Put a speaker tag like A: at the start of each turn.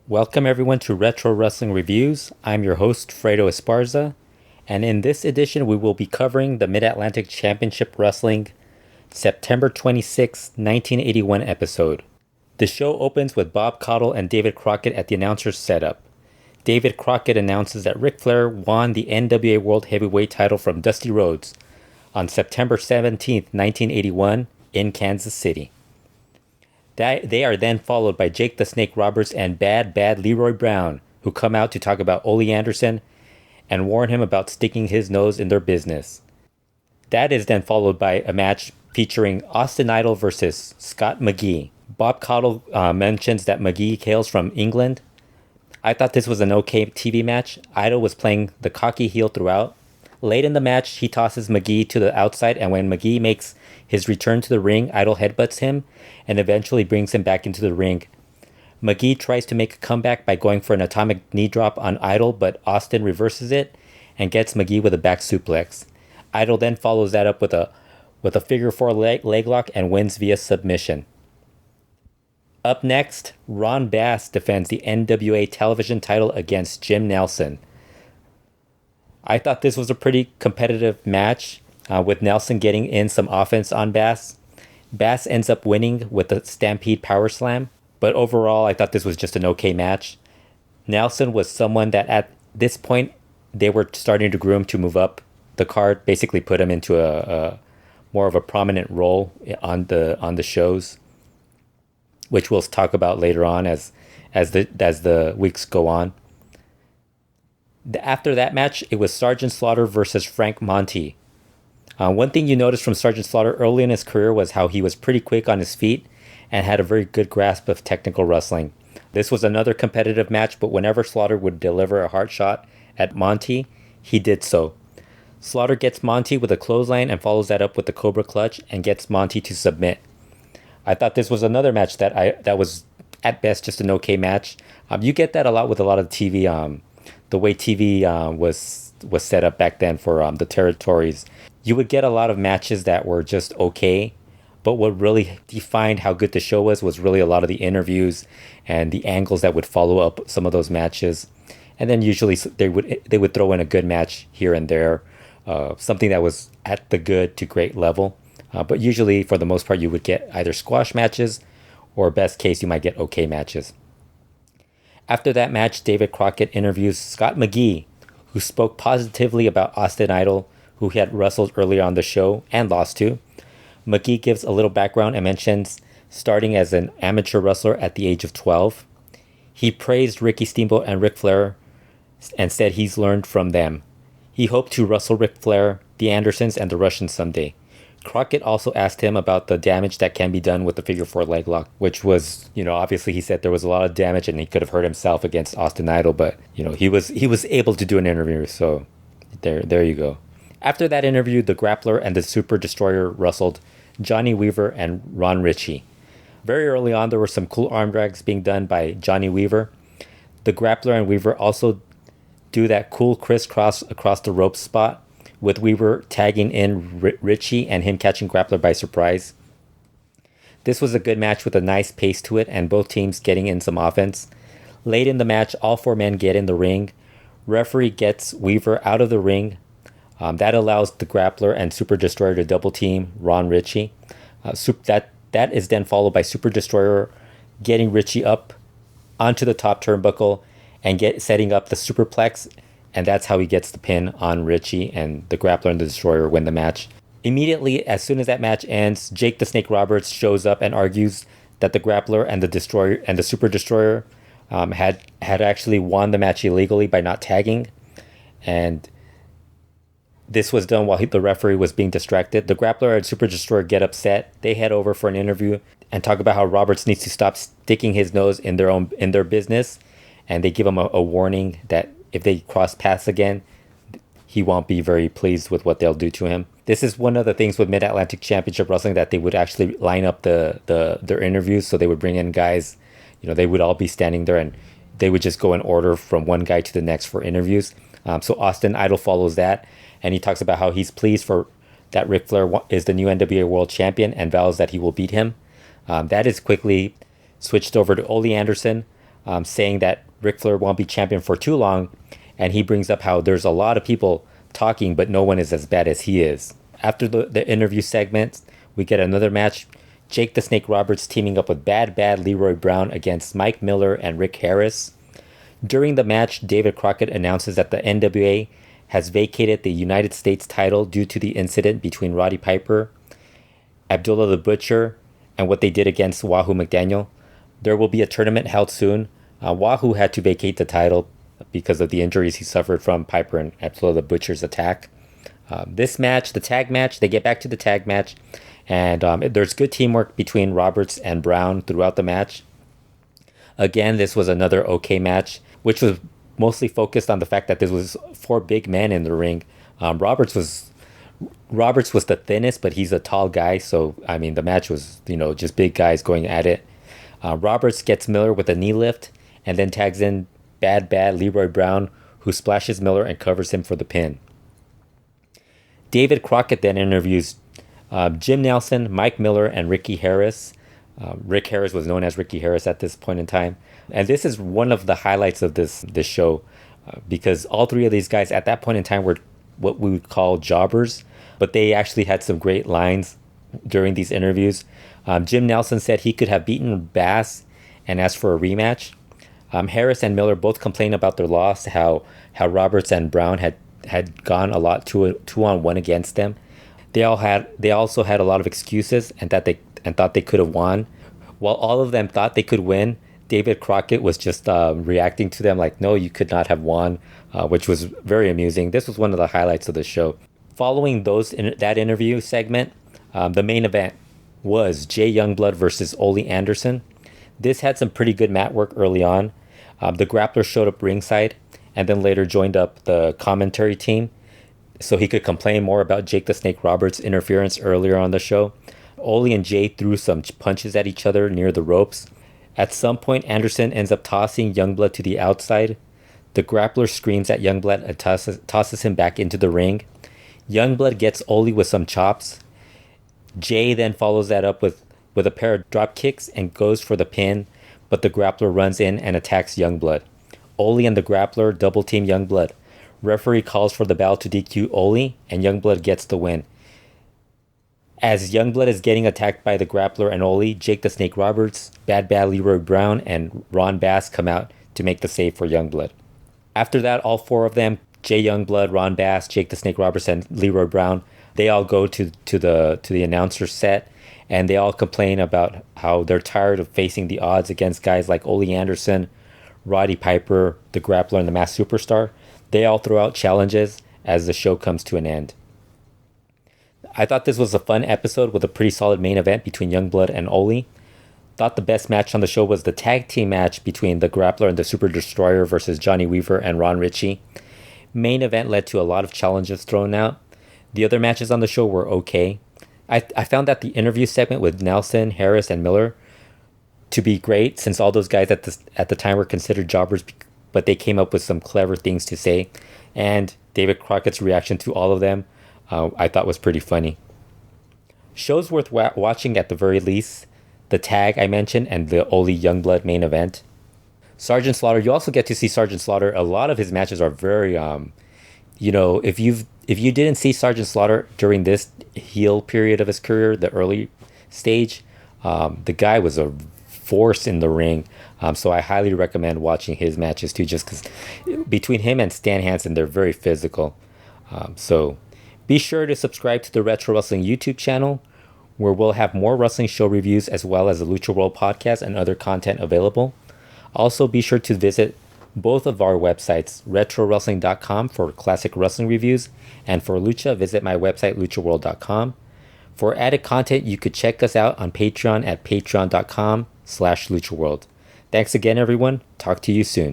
A: Welcome everyone to Retro Wrestling Reviews. I'm your host, Fredo Esparza, and in this edition we will be covering the Mid-Atlantic Championship Wrestling September 26, 1981 episode. The show opens with Bob Caudle and David Crockett at the announcer's setup. David Crockett announces that Ric Flair won the NWA World Heavyweight title from Dusty Rhodes on September 17, 1981 in Kansas City. They are then followed by Jake the Snake Roberts and Bad Leroy Brown, who come out to talk about Ole Anderson and warn him about sticking his nose in their business. That is then followed by a match featuring Austin Idol versus Scott McGee. Bob Caudle mentions that McGee hails from England. I thought this was an okay TV match. Idol was playing the cocky heel throughout. Late in the match, he tosses McGee to the outside, and when McGee makes his return to the ring, Idol headbutts him and eventually brings him back into the ring. McGee tries to make a comeback by going for an atomic knee drop on Idol, but Austin reverses it and gets McGee with a back suplex. Idol then follows that up with a figure four leg lock and wins via submission. Up next, Ron Bass defends the NWA television title against Jim Nelson. I thought this was a pretty competitive match, with Nelson getting in some offense on Bass. Bass ends up winning with a Stampede Power Slam, but overall I thought this was just an okay match. Nelson was someone that at this point they were starting to groom to move up the card, basically put him into a more of a prominent role on the shows, which we'll talk about later on as the weeks go on. After that match, it was Sergeant Slaughter versus Frank Monty. One thing you noticed from Sergeant Slaughter early in his career was how he was pretty quick on his feet and had a very good grasp of technical wrestling. This was another competitive match, but whenever Slaughter would deliver a hard shot at Monty, he did so. Slaughter gets Monty with a clothesline and follows that up with the Cobra Clutch and gets Monty to submit. I thought this was another match that was at best just an okay match. You get that a lot with a lot of TV. The way TV was set up back then for the territories, you would get a lot of matches that were just okay, but what really defined how good the show was really a lot of the interviews and the angles that would follow up some of those matches, and then usually they would throw in a good match here and there, something that was at the good to great level, but usually for the most part you would get either squash matches or best case you might get okay matches. After that match, David Crockett interviews Scott McGee, who spoke positively about Austin Idol, who he had wrestled earlier on the show and lost to. McGee gives a little background and mentions starting as an amateur wrestler at the age of 12. He praised Ricky Steamboat and Ric Flair and said he's learned from them. He hoped to wrestle Ric Flair, the Andersons, and the Russians someday. Crockett also asked him about the damage that can be done with the figure four leg lock, which was, obviously he said there was a lot of damage and he could have hurt himself against Austin Idol, but, he was able to do an interview, so there you go. After that interview, the Grappler and the Super Destroyer wrestled Johnny Weaver and Ron Richie. Very early on, there were some cool arm drags being done by Johnny Weaver. The Grappler and Weaver also do that cool crisscross across the rope spot, with Weaver tagging in Richie and him catching Grappler by surprise. This was a good match with a nice pace to it and both teams getting in some offense. Late in the match, all four men get in the ring. Referee gets Weaver out of the ring. That allows the Grappler and Super Destroyer to double team Ron Richie. That is then followed by Super Destroyer getting Richie up onto the top turnbuckle and setting up the superplex, and that's how he gets the pin on Richie, and the Grappler and the Destroyer win the match. Immediately, as soon as that match ends, Jake the Snake Roberts shows up and argues that the Grappler and the Destroyer and the Super Destroyer had actually won the match illegally by not tagging, and this was done while the referee was being distracted. The Grappler and Super Destroyer get upset. They head over for an interview and talk about how Roberts needs to stop sticking his nose in their business, and they give him a warning that if they cross paths again, he won't be very pleased with what they'll do to him. This is one of the things with Mid-Atlantic Championship Wrestling, that they would actually line up their interviews. So they would bring in guys, they would all be standing there and they would just go in order from one guy to the next for interviews. So Austin Idol follows that, and he talks about how he's pleased that Ric Flair is the new NWA World Champion and vows that he will beat him. That is quickly switched over to Ole Anderson. saying that Ric Flair won't be champion for too long. And he brings up how there's a lot of people talking, but no one is as bad as he is. After the interview segment, we get another match. Jake the Snake Roberts teaming up with Bad Leroy Brown against Mike Miller and Rick Harris. During the match, David Crockett announces that the NWA has vacated the United States title due to the incident between Roddy Piper, Abdullah the Butcher, and what they did against Wahoo McDaniel. There will be a tournament held soon. Wahoo had to vacate the title because of the injuries he suffered from Piper and Abdullah the Butcher's attack. This match, the tag match, they get back to the tag match, and there's good teamwork between Roberts and Brown throughout the match. Again, this was another okay match, which was mostly focused on the fact that this was 4 big men in the ring. Roberts was the thinnest, but he's a tall guy, so I mean the match was just big guys going at it. Roberts gets Miller with a knee lift, and then tags in Bad Leroy Brown, who splashes Miller and covers him for the pin. David Crockett then interviews Jim Nelson, Mike Miller, and Ricky Harris. Rick Harris was known as Ricky Harris at this point in time. And this is one of the highlights of this show because all 3 of these guys at that point in time were what we would call jobbers, but they actually had some great lines during these interviews. Jim Nelson said he could have beaten Bass and asked for a rematch. Harris and Miller both complained about their loss, how Roberts and Brown had gone a lot 2-on-1 against them. They also had a lot of excuses and thought they could have won. While all of them thought they could win, David Crockett was just reacting to them like, no, you could not have won, which was very amusing. This was one of the highlights of the show. Following that interview segment, the main event was Jay Youngblood versus Ole Anderson. This had some pretty good mat work early on. The Grappler showed up ringside and then later joined up the commentary team so he could complain more about Jake the Snake Roberts' interference earlier on the show. Ole and Jay threw some punches at each other near the ropes. At some point, Anderson ends up tossing Youngblood to the outside. The Grappler screams at Youngblood and tosses him back into the ring. Youngblood gets Ole with some chops. Jay then follows that up with a pair of drop kicks and goes for the pin, but the Grappler runs in and attacks Youngblood. Ole and the Grappler double team Youngblood. Referee calls for the bell to DQ Ole, and Youngblood gets the win. As Youngblood is getting attacked by the Grappler and Ole, Jake the Snake Roberts, Bad Leroy Brown, and Ron Bass come out to make the save for Youngblood. After that, all 4 of them, Jay Youngblood, Ron Bass, Jake the Snake Roberts, and Leroy Brown, they all go to the announcer set, and they all complain about how they're tired of facing the odds against guys like Ole Anderson, Roddy Piper, the Grappler, and the Masked Superstar. They all throw out challenges as the show comes to an end. I thought this was a fun episode with a pretty solid main event between Youngblood and Ole. Thought the best match on the show was the tag team match between the Grappler and the Super Destroyer versus Johnny Weaver and Ron Richie. Main event led to a lot of challenges thrown out. The other matches on the show were okay. I found that the interview segment with Nelson, Harris, and Miller to be great, since all those guys at the time were considered jobbers, but they came up with some clever things to say. And David Crockett's reaction to all of them I thought was pretty funny. Shows worth watching at the very least: the tag I mentioned and the Ole Youngblood main event. Sergeant Slaughter, you also get to see Sergeant Slaughter. A lot of his matches are very, if you didn't see Sergeant Slaughter during this heel period of his career, the early stage, the guy was a force in the ring. So I highly recommend watching his matches too, just because between him and Stan Hansen, they're very physical. So be sure to subscribe to the Retro Wrestling YouTube channel, where we'll have more wrestling show reviews as well as the Lucha World podcast and other content available. Also, be sure to visit both of our websites, retrowrestling.com for classic wrestling reviews, and for Lucha, visit my website, luchaworld.com. For added content, you could check us out on Patreon at patreon.com/luchaworld. Thanks again, everyone. Talk to you soon.